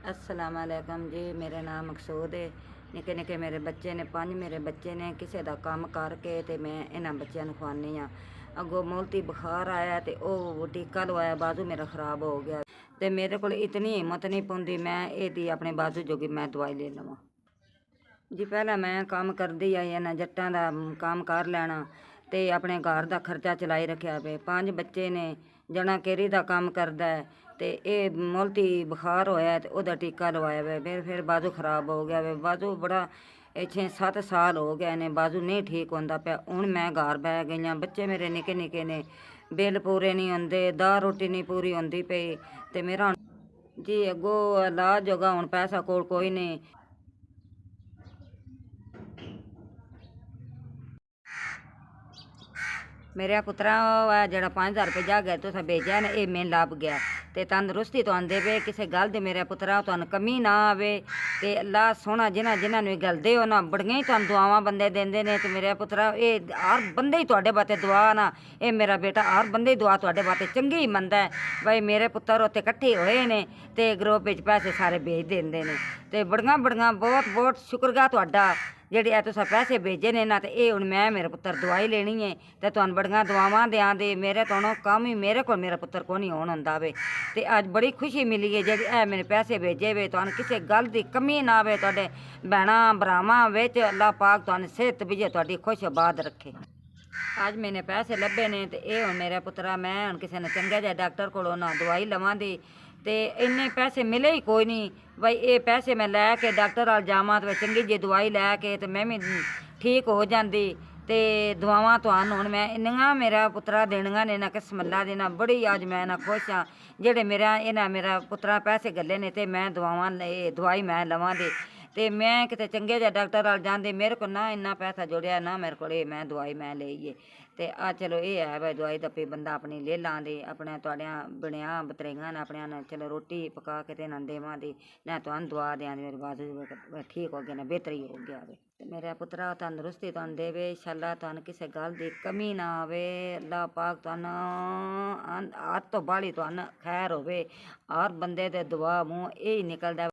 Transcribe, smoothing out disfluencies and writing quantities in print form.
अस्सलाम वालेकुम जी। मेरा नाम मकसूद है। निक्के निक्के मेरे बच्चे ने, 5 मेरे बच्चे ने। किसी का काम करके तो मैं इन्होंने बच्चों को खुआनी हाँ। अगों मुल्ती बुखार आया तो वह टीका लवाया, बाजू मेरा खराब हो गया। तो मेरे को इतनी हिम्मत नहीं पौंदी मैं ये अपने बाजू जोगी मैं दवाई ले लवां जी। पहला मैं काम करदी आई इन्हां जट्टां दा काम कर लैना ते अपने घर का खर्चा चलाई रखिया पे। 5 बच्चे ने, जना केरी का काम करदा है ते ये मुल्ती बुखार होया ते ओहदा टीका लवाया वे। फिर बाजू खराब हो गया वे। बाजू बड़ा 6-7 साल हो गए ने, बाजू नहीं ठीक होंदा पिया। हुण मैं घर बह गई हाँ। बच्चे मेरे निक्के निक्के ने, बिल पूरे नहीं होंदे, दाल रोटी नहीं पूरी होंदी पई ते मेरा जी अगों इलाज जोगा हुण पैसा कोल कोई नहीं। मेरे पुत्रा जरा 5000 रुपये जा गया तुसें भेजा ना, ये मैं लभ गया ते तंदरुस्ती तो आंदे वे। किसी गल दे मेरे पुत्रा तुहानू कमी ना आवे ते अल्लाह सोहना जिन्हां नूं गल दे हो ना, बड़ियां ही तुहानू दुआवां बंदे देंदे ने। ते मेरे पुत्रा ये हर बंदे ही तुहाडे बाते दुआ ना, ये मेरा बेटा हर बंदे ही दुआ तुहाडे बाते चंगी ही मनदा है। भाई मेरे पुत्तर उत्थे कट्ठे होए ने ते ग्रुप विच पैसे सारे भेज देंदे ने ते बड़ियां बहुत बहुत शुक्रगा तुहाडा जेह्ड़े तुसें पैसे भेजे ने ना। ते ये हुण मैं मेरे पुत्तर दवाई लेनी है ते तुहानू बड़ियां दुआवां देआं दे। मेरे तो कम ही मेरे को मेरा पुत्तर को नहीं होन होंदा वे ते अज बड़ी खुशी मिली है जेह्ड़ी ऐ मेरे पैसे भेजे वे। तुहानू किसी गल दी कमी ना आवे, तुहाडे भैणां भरावां विच अल्लाह पाक तुहानू सेहत विजय तुहाडी खुश आबाद रखे। अज मैंने पैसे लभे ने ते ये हुण मेरा पुत्तरा मैं हुण किसी ने चंगे जे डॉक्टर कोलों ना दवाई लवां दी ते इन्ने पैसे मिले ही कोई नहीं। भाई ये पैसे मैं लैके डॉक्टर अल जावां ते चंगी जी दवाई लैके ते मैं भी ठीक हो जांदी ते दवावां तुहानू हुण मैं इन्नियां मेरा पुत्तरा देनियां ने ना किस्मल्ला दी ना। बड़ी अज मैं ना खुश हाँ जेह्ड़े इन्हां मेरा पुत्तरा पैसे गल्ले ने ते मैं दवाई मैं लवां दी ते मैं किते चंगे जे डॉक्टर अल जांदी। मेरे को ना इन्ना पैसा जुड़िया ना मेरे को मैं दवाई मैं लेईए ते चलो ये है भाई दवाई दप्पी बंदा अपनी ले लां दी अपने तुहाड़ियां बनियां बतरेइयां ने अपने चलो रोटी पका के ते इन्हां देवां दी ना तुहानू दुआ देआं दी। मेरे बाजू ठीक हो गया ना, बेहतरी हो गया वे ते मेरा पुत्तरा तंदरुस्ती तुहानू देवे इंशाअल्लाह। तुहानू किसी गल दी कमी ना आवे, अल्लाह पाक तुहानू हद तो बाहली तुहानू खैर होवे। हर बंदे दे दुआ मूँह यही निकलदा।